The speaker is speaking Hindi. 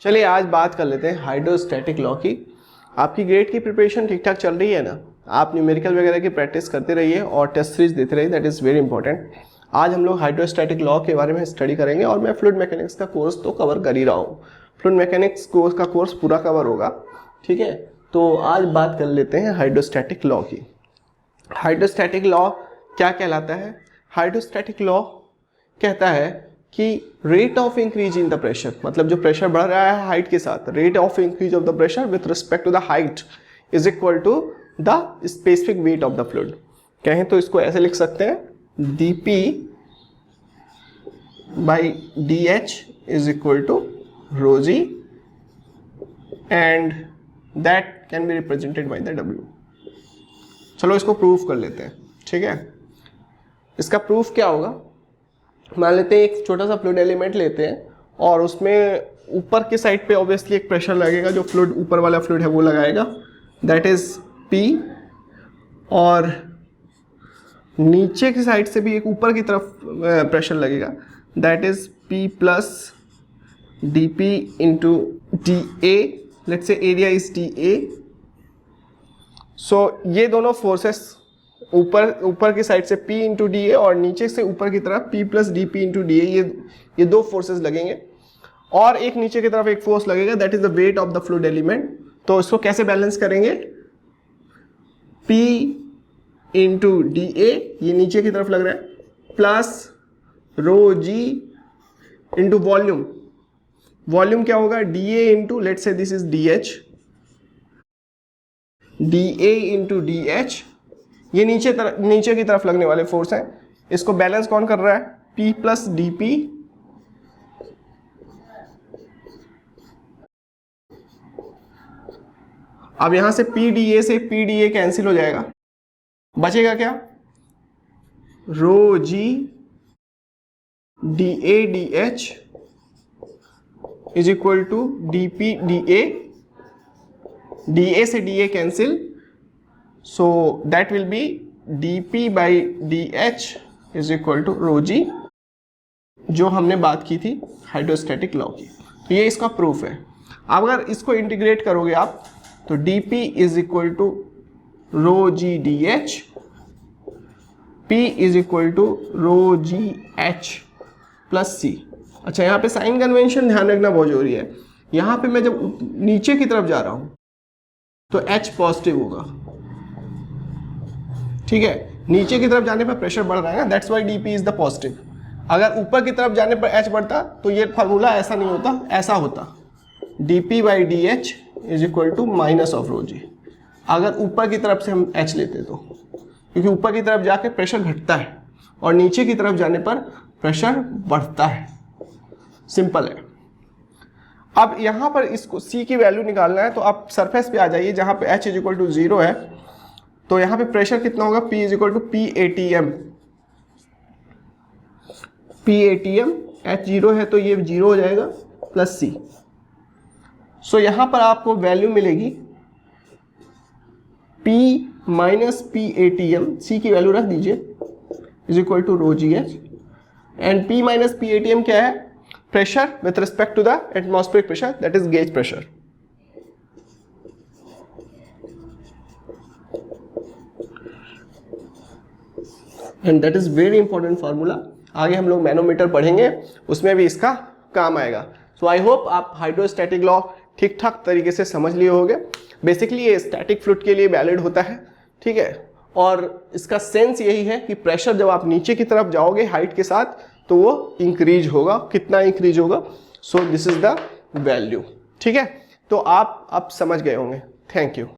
चलिए आज बात कर लेते हैं हाइड्रोस्टैटिक लॉ की। आपकी ग्रेड की प्रिपरेशन ठीक ठाक चल रही है ना? आप न्यूमेरिकल वगैरह की प्रैक्टिस करते रहिए और टेस्ट सीरीज देते रहिए, दैट इज़ वेरी इंपॉर्टेंट। आज हम लोग हाइड्रोस्टैटिक लॉ के बारे में स्टडी करेंगे और मैं फ्लूइड मैकेनिक्स का कोर्स तो कवर कर ही रहा हूँ। फ्लूइड मैकेनिक्स कोर्स का कोर्स पूरा कवर होगा, ठीक है। तो आज बात कर लेते हैं हाइड्रोस्टैटिक लॉ की। हाइड्रोस्टैटिक लॉ क्या कहलाता है? हाइड्रोस्टैटिक लॉ कहता है कि rate of increase in the pressure, मतलब जो प्रेशर बढ़ रहा है हाइट के साथ, rate of increase of the pressure with respect to the height is equal to the specific weight of the fluid. कहें तो इसको ऐसे लिख सकते हैं, dP by dH is equal to ρg and that can be represented by the W। चलो इसको प्रूफ कर लेते हैं, ठीक है। इसका प्रूफ क्या होगा? मान लेते हैं एक छोटा सा फ्लूइड एलिमेंट लेते हैं और उसमें ऊपर की साइड पे ऑब्वियसली एक प्रेशर लगेगा, जो फ्लूइड ऊपर वाला फ्लूइड है वो लगाएगा, दैट इज P, और नीचे की साइड से भी एक ऊपर की तरफ प्रेशर लगेगा, that is P plus dP into dA। Let's say area is dA। सो ये दोनों फोर्सेस ऊपर की साइड से P इंटू डी ए और नीचे से ऊपर की तरफ P plus D P into D A, ये दो फोर्सेस लगेंगे और एक नीचे की तरफ एक फोर्स लगेगा, that is the wait of the fluid element. तो इसको कैसे बैलेंस करेंगे? P इंटू डी ए, ये नीचे की तरफ लग रहा है, प्लस रो जी इंटू वॉल्यूम। वॉल्यूम क्या होगा? D A into, let's say this is D H, D A into D H. ये नीचे की तरफ लगने वाले फोर्स हैं। इसको बैलेंस कौन कर रहा है? P प्लस डी पी अब यहां से पी डी ए से पी डी ए कैंसिल हो जाएगा, बचेगा क्या? Rho G D A D H is equal to D P D A, D A से D A cancel, so that will be dP by dH is equal to rho g, जो हमने बात की थी हाइड्रोस्टैटिक लॉ की। तो ये इसका प्रूफ है। अब अगर इसको इंटीग्रेट करोगे आप तो dP is equal to rho g dH, P is equal to rho g H plus C। अच्छा, यहाँ पे साइन कन्वेंशन ध्यान रखना बहुत जरूरी है। यहाँ पे मैं जब नीचे की तरफ जा रहा हूँ तो H पॉजिटिव होगा, ठीक है। नीचे की तरफ जाने पर प्रेशर बढ़ रहा है ना, that's why dP is the positive. अगर ऊपर की तरफ जाने पर H बढ़ता तो ये फार्मूला ऐसा नहीं होता, ऐसा होता dP by dH is equal to minus of rho G. अगर ऊपर की तरफ से हम H लेते तो, क्योंकि ऊपर की तरफ जाके प्रेशर घटता है और नीचे की तरफ जाने पर प्रेशर बढ़ता है, सिंपल है। अब यहाँ पर इसको C की वैल्यू निकालना है तो आप सरफेस पे आ जाइए जहाँ पे H इज इक्वल टू 0 है। तो यहाँ पे प्रेशर कितना होगा? P is equal to P ATM, P ATM, H 0 है तो ये 0 हो जाएगा, प्लस C। सो यहाँ पर आपको वैल्यू मिलेगी P minus P ATM, C की वैल्यू रख दीजिए, is equal to rho g h, and P minus P ATM क्या है? Pressure with respect to the atmospheric pressure, that is gauge pressure. And that is very important formula. आगे हम लोग मैनोमीटर पढ़ेंगे, उसमें भी इसका काम आएगा। सो आई होप आप हाइड्रोस्टैटिक लॉ ठीक ठाक तरीके से समझ लिए होंगे। बेसिकली ये स्टैटिक फ्लूइड के लिए वैलिड होता है, ठीक है। और इसका सेंस यही है कि प्रेशर जब आप नीचे की तरफ जाओगे हाइट के साथ तो वो इंक्रीज होगा। कितना इंक्रीज होगा? So this is the value, ठीक है। तो आप अब समझ गए होंगे। Thank you.